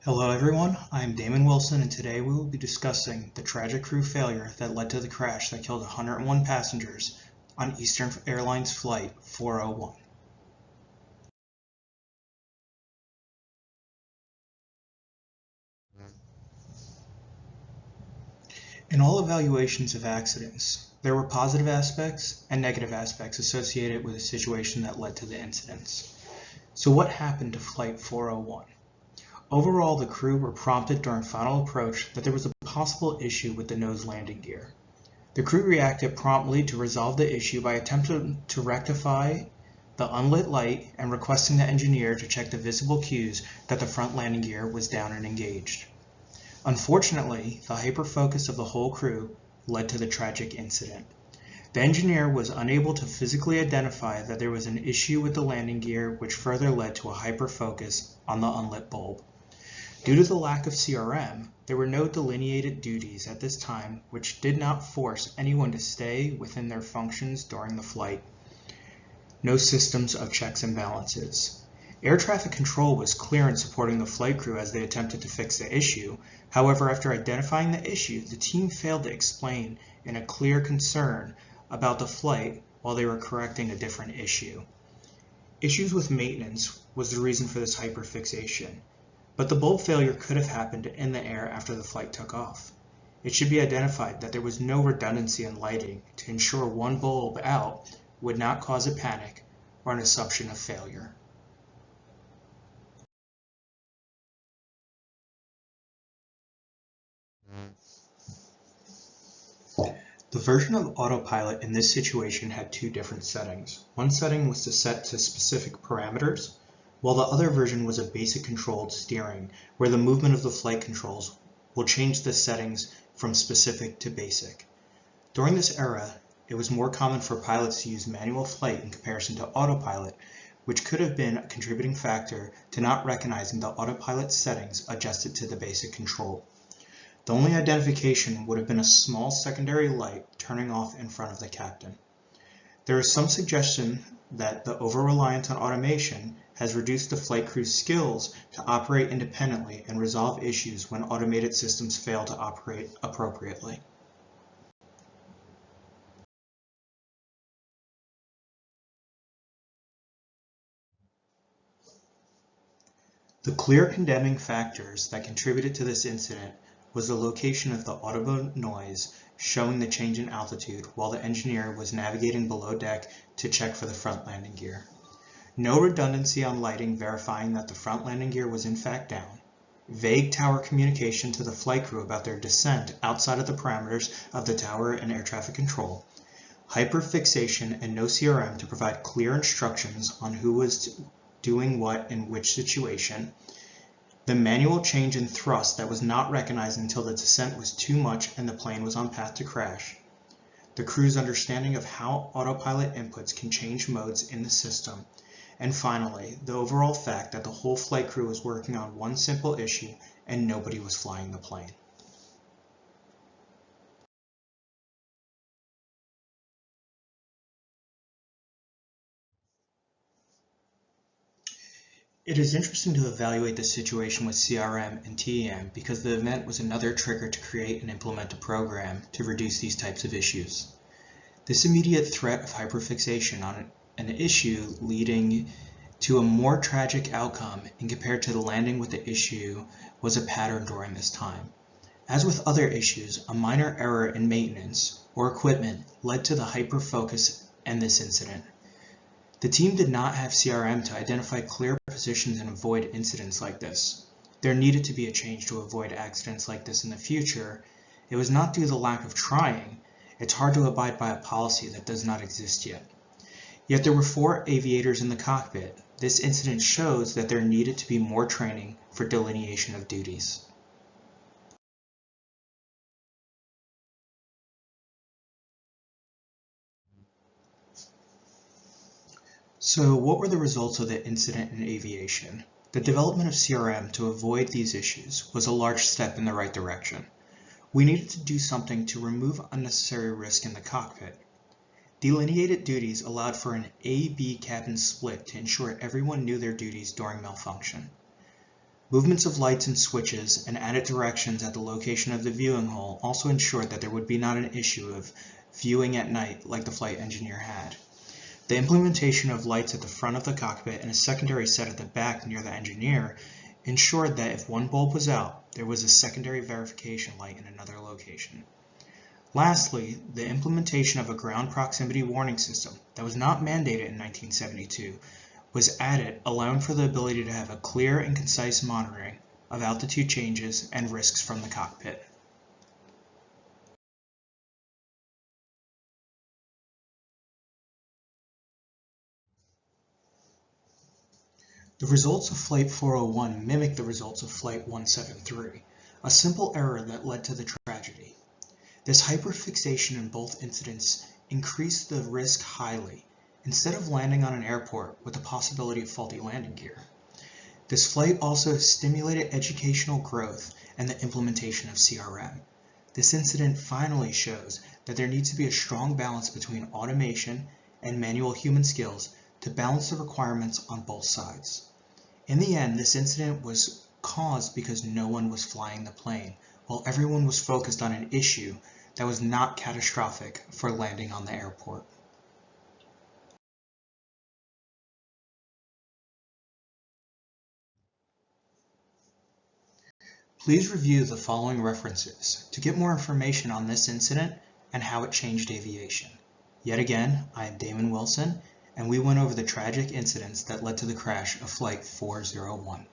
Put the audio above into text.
Hello everyone, I'm Damon Wilson and today we will be discussing the tragic crew failure that led to the crash that killed 101 passengers on Eastern Airlines Flight 401. In all evaluations of accidents, there were positive aspects and negative aspects associated with the situation that led to the incidents. So what happened to Flight 401? Overall, the crew were prompted during final approach that there was a possible issue with the nose landing gear. The crew reacted promptly to resolve the issue by attempting to rectify the unlit light and requesting the engineer to check the visible cues that the front landing gear was down and engaged. Unfortunately, the hyperfocus of the whole crew led to the tragic incident. The engineer was unable to physically identify that there was an issue with the landing gear, which further led to a hyperfocus on the unlit bulb. Due to the lack of CRM, there were no delineated duties at this time, which did not force anyone to stay within their functions during the flight. No systems of checks and balances. Air traffic control was clear in supporting the flight crew as they attempted to fix the issue. However, after identifying the issue, the team failed to explain in a clear concern about the flight while they were correcting a different issue. Issues with maintenance was the reason for this hyperfixation. But the bulb failure could have happened in the air after the flight took off. It should be identified that there was no redundancy in lighting to ensure one bulb out would not cause a panic or an assumption of failure. The version of autopilot in this situation had two different settings. One setting was to set to specific parameters, while the other version was a basic controlled steering, where the movement of the flight controls will change the settings from specific to basic. During this era, it was more common for pilots to use manual flight in comparison to autopilot, which could have been a contributing factor to not recognizing the autopilot settings adjusted to the basic control. The only identification would have been a small secondary light turning off in front of the captain. There is some suggestion that the over-reliance on automation has reduced the flight crew's skills to operate independently and resolve issues when automated systems fail to operate appropriately. The clear condemning factors that contributed to this incident was the location of the audible noise showing the change in altitude while the engineer was navigating below deck to check for the front landing gear. No redundancy on lighting verifying that the front landing gear was in fact down. Vague tower communication to the flight crew about their descent outside of the parameters of the tower and air traffic control. Hyperfixation and no CRM to provide clear instructions on who was doing what in which situation. The manual change in thrust that was not recognized until the descent was too much and the plane was on path to crash. The crew's understanding of how autopilot inputs can change modes in the system. And finally, the overall fact that the whole flight crew was working on one simple issue and nobody was flying the plane. It is interesting to evaluate the situation with CRM and TEM because the event was another trigger to create and implement a program to reduce these types of issues. This immediate threat of hyperfixation on an issue leading to a more tragic outcome in compared to the landing with the issue was a pattern during this time. As with other issues, a minor error in maintenance or equipment led to the hyperfocus and this incident. The team did not have CRM to identify clear positions and avoid incidents like this. There needed to be a change to avoid accidents like this in the future. It was not due to the lack of trying. It's hard to abide by a policy that does not exist yet. Yet there were 4 aviators in the cockpit. This incident shows that there needed to be more training for delineation of duties. So what were the results of the incident in aviation? The development of CRM to avoid these issues was a large step in the right direction. We needed to do something to remove unnecessary risk in the cockpit. Delineated duties allowed for an A-B cabin split to ensure everyone knew their duties during malfunction. Movements of lights and switches and added directions at the location of the viewing hole also ensured that there would be not an issue of viewing at night like the flight engineer had. The implementation of lights at the front of the cockpit and a secondary set at the back near the engineer ensured that if one bulb was out, there was a secondary verification light in another location. Lastly, the implementation of a ground proximity warning system that was not mandated in 1972 was added, allowing for the ability to have a clear and concise monitoring of altitude changes and risks from the cockpit. The results of Flight 401 mimic the results of Flight 173, a simple error that led to the tragedy. This hyperfixation in both incidents increased the risk highly, instead of landing on an airport with the possibility of faulty landing gear. This flight also stimulated educational growth and the implementation of CRM. This incident finally shows that there needs to be a strong balance between automation and manual human skills to balance the requirements on both sides. In the end, this incident was caused because no one was flying the plane, while everyone was focused on an issue that was not catastrophic for landing on the airport. Please review the following references to get more information on this incident and how it changed aviation. Yet again, I am Damon Wilson, and we went over the tragic incidents that led to the crash of Flight 401.